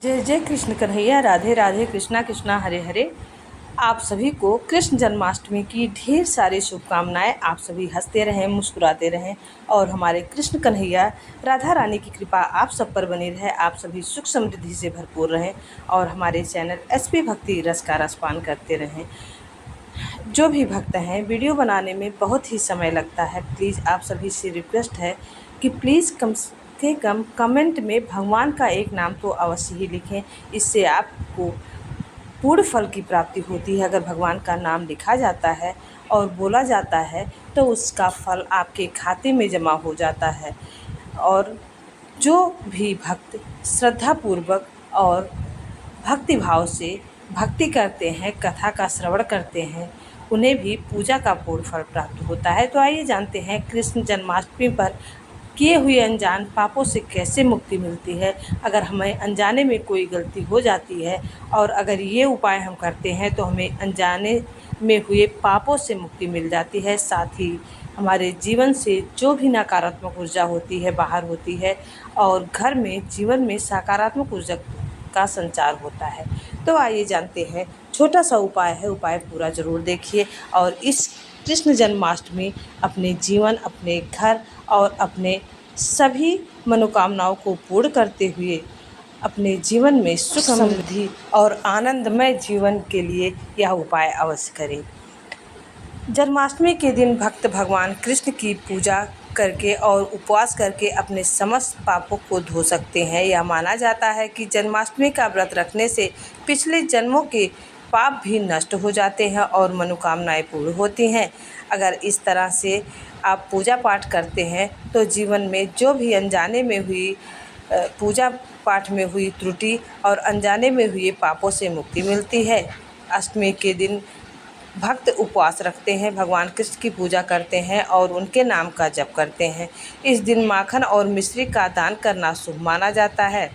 जय जय कृष्ण कन्हैया, राधे राधे, कृष्णा कृष्णा हरे हरे। आप सभी को कृष्ण जन्माष्टमी की ढेर सारी शुभकामनाएं। आप सभी हंसते रहें, मुस्कुराते रहें और हमारे कृष्ण कन्हैया राधा रानी की कृपा आप सब पर बनी रहे। आप सभी सुख समृद्धि से भरपूर रहें और हमारे चैनल एसपी भक्ति रस का रसपान करते रहें। जो भी भक्त हैं, वीडियो बनाने में बहुत ही समय लगता है। प्लीज़ आप सभी से रिक्वेस्ट है कि प्लीज़ कम से कम कमेंट में भगवान का एक नाम तो अवश्य ही लिखें। इससे आपको पूर्ण फल की प्राप्ति होती है। अगर भगवान का नाम लिखा जाता है और बोला जाता है तो उसका फल आपके खाते में जमा हो जाता है। और जो भी भक्त श्रद्धापूर्वक और भक्ति भाव से भक्ति करते हैं, कथा का श्रवण करते हैं, उन्हें भी पूजा का पूर्ण फल प्राप्त होता है। तो आइए जानते हैं कृष्ण जन्माष्टमी पर किए हुए अनजान पापों से कैसे मुक्ति मिलती है। अगर हमें अनजाने में कोई गलती हो जाती है और अगर ये उपाय हम करते हैं तो हमें अनजाने में हुए पापों से मुक्ति मिल जाती है। साथ ही हमारे जीवन से जो भी नकारात्मक ऊर्जा होती है बाहर होती है और घर में जीवन में सकारात्मक ऊर्जा का संचार होता है। तो आइए जानते हैं, छोटा सा उपाय है, उपाय पूरा ज़रूर देखिए और इस कृष्ण जन्माष्टमी अपने जीवन, अपने घर और अपने सभी मनोकामनाओं को पूर्ण करते हुए अपने जीवन में सुख समृद्धि और आनंदमय जीवन के लिए यह उपाय अवश्य करें। जन्माष्टमी के दिन भक्त भगवान कृष्ण की पूजा करके और उपवास करके अपने समस्त पापों को धो सकते हैं। यह माना जाता है कि जन्माष्टमी का व्रत रखने से पिछले जन्मों के पाप भी नष्ट हो जाते हैं और मनोकामनाएं पूर्ण होती हैं। अगर इस तरह से आप पूजा पाठ करते हैं तो जीवन में जो भी अनजाने में हुई पूजा पाठ में हुई त्रुटि और अनजाने में हुए पापों से मुक्ति मिलती है। अष्टमी के दिन भक्त उपवास रखते हैं, भगवान कृष्ण की पूजा करते हैं और उनके नाम का जप करते हैं। इस दिन माखन और मिश्री का दान करना शुभ माना जाता है।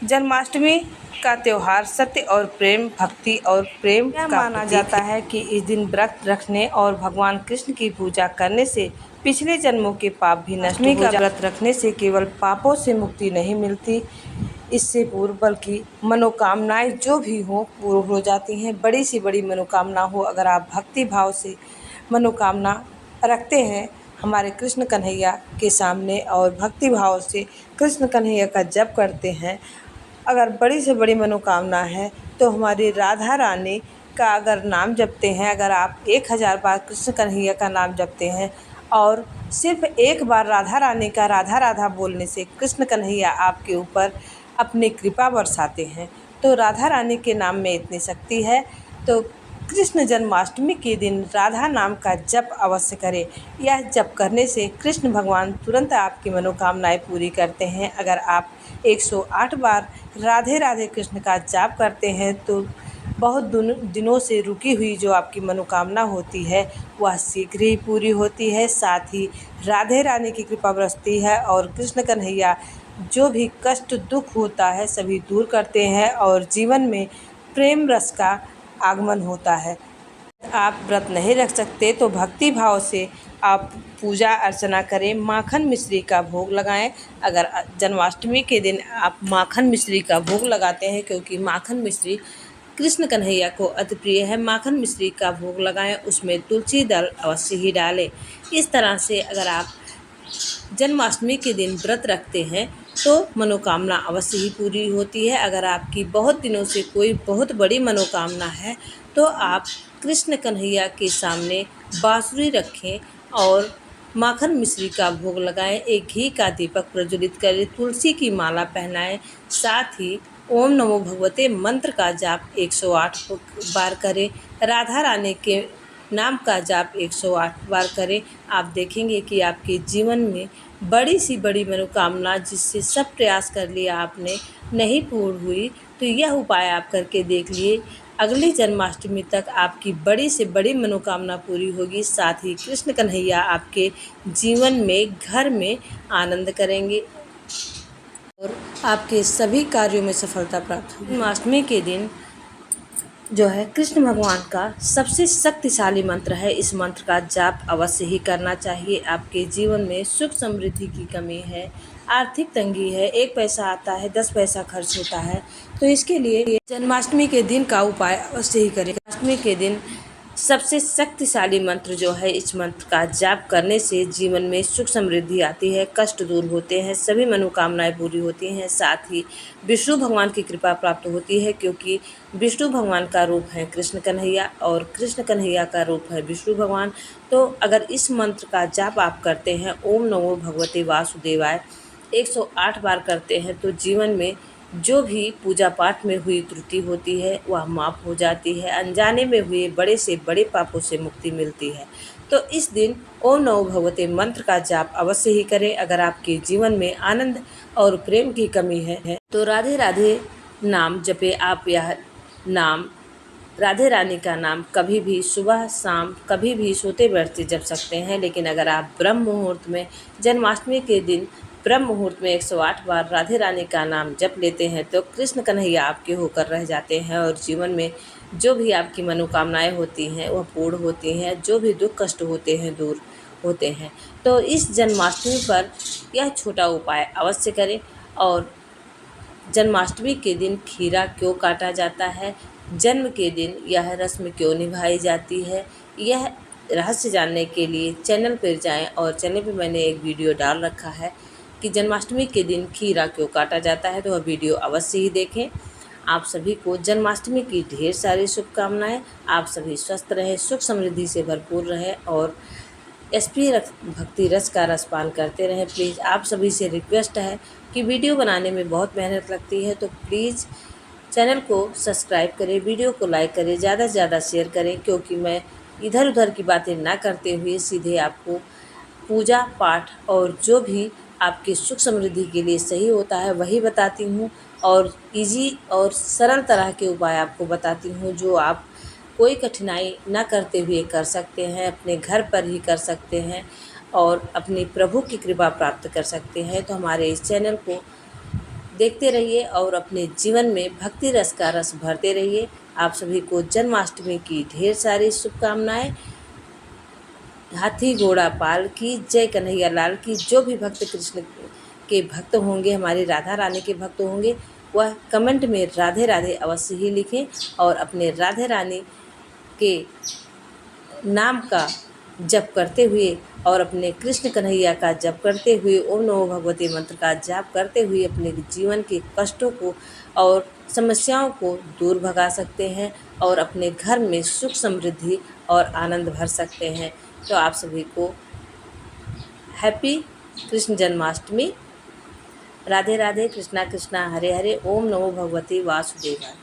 जन्माष्टमी का त्यौहार सत्य और प्रेम, भक्ति और प्रेम का माना जाता है कि इस दिन व्रत रखने और भगवान कृष्ण की पूजा करने से पिछले जन्मों के पाप भी नष्ट हो जाते हैं। व्रत रखने से केवल पापों से मुक्ति नहीं मिलती, इससे पूर्व बल्कि मनोकामनाएं जो भी हों पूर्ण हो जाती हैं। बड़ी से बड़ी मनोकामना हो, अगर आप भक्ति भाव से मनोकामना रखते हैं हमारे कृष्ण कन्हैया के सामने और भक्ति भाव से कृष्ण कन्हैया का जप करते हैं, अगर बड़ी से बड़ी मनोकामना है तो हमारी राधा रानी का अगर नाम जपते हैं, अगर आप 1000 बार कृष्ण कन्हैया का नाम जपते हैं और सिर्फ एक बार राधा रानी का राधा राधा बोलने से कृष्ण कन्हैया आपके ऊपर अपनी कृपा बरसाते हैं, तो राधा रानी के नाम में इतनी शक्ति है। तो कृष्ण जन्माष्टमी के दिन राधा नाम का जप अवश्य करें। यह जप करने से कृष्ण भगवान तुरंत आपकी मनोकामनाएं पूरी करते हैं। अगर आप 108 बार राधे राधे कृष्ण का जाप करते हैं तो बहुत दिनों से रुकी हुई जो आपकी मनोकामना होती है वह शीघ्र ही पूरी होती है। साथ ही राधे रानी की कृपा बरसती है और कृष्ण कन्हैया जो भी कष्ट दुख होता है सभी दूर करते हैं और जीवन में प्रेम रस का आगमन होता है। आप व्रत नहीं रख सकते तो भक्ति भाव से आप पूजा अर्चना करें, माखन मिश्री का भोग लगाएं। अगर जन्माष्टमी के दिन आप माखन मिश्री का भोग लगाते हैं, क्योंकि माखन मिश्री कृष्ण कन्हैया को अति प्रिय है, माखन मिश्री का भोग लगाएं, उसमें तुलसी दल अवश्य ही डालें। इस तरह से अगर आप जन्माष्टमी के दिन व्रत रखते हैं तो मनोकामना अवश्य ही पूरी होती है। अगर आपकी बहुत दिनों से कोई बहुत बड़ी मनोकामना है तो आप कृष्ण कन्हैया के सामने बांसुरी रखें और माखन मिश्री का भोग लगाएं, एक घी का दीपक प्रज्वलित करें, तुलसी की माला पहनाएं, साथ ही ओम नमो भगवते मंत्र का जाप 108 बार करें, राधा रानी के नाम का जाप 108 बार करें। आप देखेंगे कि आपके जीवन में बड़ी सी बड़ी मनोकामना जिससे सब प्रयास कर लिया आपने नहीं पूर्ण हुई, तो यह उपाय आप करके देख लिए, अगली जन्माष्टमी तक आपकी बड़ी से बड़ी मनोकामना पूरी होगी। साथ ही कृष्ण कन्हैया आपके जीवन में घर में आनंद करेंगे और आपके सभी कार्यों में सफलता प्राप्त होगी। जन्माष्टमी के दिन जो है कृष्ण भगवान का सबसे शक्तिशाली मंत्र है, इस मंत्र का जाप अवश्य ही करना चाहिए। आपके जीवन में सुख समृद्धि की कमी है, आर्थिक तंगी है, 1 पैसा आता है 10 पैसा खर्च होता है, तो इसके लिए जन्माष्टमी के दिन का उपाय अवश्य ही करें। जन्माष्टमी के दिन सबसे शक्तिशाली मंत्र जो है, इस मंत्र का जाप करने से जीवन में सुख समृद्धि आती है, कष्ट दूर होते हैं, सभी मनोकामनाएं पूरी होती हैं। साथ ही विष्णु भगवान की कृपा प्राप्त होती है, क्योंकि विष्णु भगवान का रूप है कृष्ण कन्हैया और कृष्ण कन्हैया का रूप है विष्णु भगवान। तो अगर इस मंत्र का जाप आप करते हैं, ओम नमो भगवते वासुदेवाय 108 बार करते हैं, तो जीवन में जो भी पूजा पाठ में हुई त्रुटि होती है वह माफ़ हो जाती है, अनजाने में हुए बड़े से बड़े पापों से मुक्ति मिलती है। तो इस दिन ओम नमो भगवते मंत्र का जाप अवश्य ही करें। अगर आपके जीवन में आनंद और प्रेम की कमी है तो राधे राधे नाम जपे। आप यह नाम राधे रानी का नाम कभी भी सुबह शाम कभी भी सोते बैठते जप सकते हैं। लेकिन अगर आप ब्रह्म मुहूर्त में जन्माष्टमी के दिन ब्रह्म मुहूर्त में 108 बार राधे रानी का नाम जप लेते हैं तो कृष्ण कन्हैया आपके होकर रह जाते हैं और जीवन में जो भी आपकी मनोकामनाएं होती हैं वह पूर्ण होती हैं, जो भी दुख कष्ट होते हैं दूर होते हैं। तो इस जन्माष्टमी पर यह छोटा उपाय अवश्य करें। और जन्माष्टमी के दिन खीरा क्यों काटा जाता है, जन्म के दिन यह रस्म क्यों निभाई जाती है, यह रहस्य जानने के लिए चैनल पर जाएं। और चैनल पर मैंने एक वीडियो डाल रखा है कि जन्माष्टमी के दिन खीरा क्यों काटा जाता है, तो वह वीडियो अवश्य ही देखें। आप सभी को जन्माष्टमी की ढेर सारी शुभकामनाएं। आप सभी स्वस्थ रहें, सुख समृद्धि से भरपूर रहें और एसपी भक्ति रस का रसपान करते रहें। प्लीज़ आप सभी से रिक्वेस्ट है कि वीडियो बनाने में बहुत मेहनत लगती है, तो प्लीज़ चैनल को सब्सक्राइब करें, वीडियो को लाइक करें, ज़्यादा से ज़्यादा शेयर करें, क्योंकि मैं इधर उधर की बातें ना करते हुए सीधे आपको पूजा पाठ और जो भी आपकी सुख समृद्धि के लिए सही होता है वही बताती हूँ। और इजी और सरल तरह के उपाय आपको बताती हूँ जो आप कोई कठिनाई ना करते हुए कर सकते हैं, अपने घर पर ही कर सकते हैं और अपने प्रभु की कृपा प्राप्त कर सकते हैं। तो हमारे इस चैनल को देखते रहिए और अपने जीवन में भक्ति रस का रस भरते रहिए। आप सभी को जन्माष्टमी की ढेर सारी शुभकामनाएं। हाथी घोड़ा पाल की जय, कन्हैया लाल की। जो भी भक्त कृष्ण के भक्त होंगे, हमारी राधा रानी के भक्त होंगे, वह कमेंट में राधे राधे अवश्य ही लिखें और अपने राधे रानी के नाम का जप करते हुए और अपने कृष्ण कन्हैया का जप करते हुए, ओम नमो भगवते मंत्र का जाप करते हुए अपने जीवन के कष्टों को और समस्याओं को दूर भगा सकते हैं और अपने घर में सुख समृद्धि और आनंद भर सकते हैं। तो आप सभी को हैप्पी कृष्ण जन्माष्टमी। राधे राधे, कृष्णा कृष्णा हरे हरे, ओम नमो भगवते वासुदेवाय।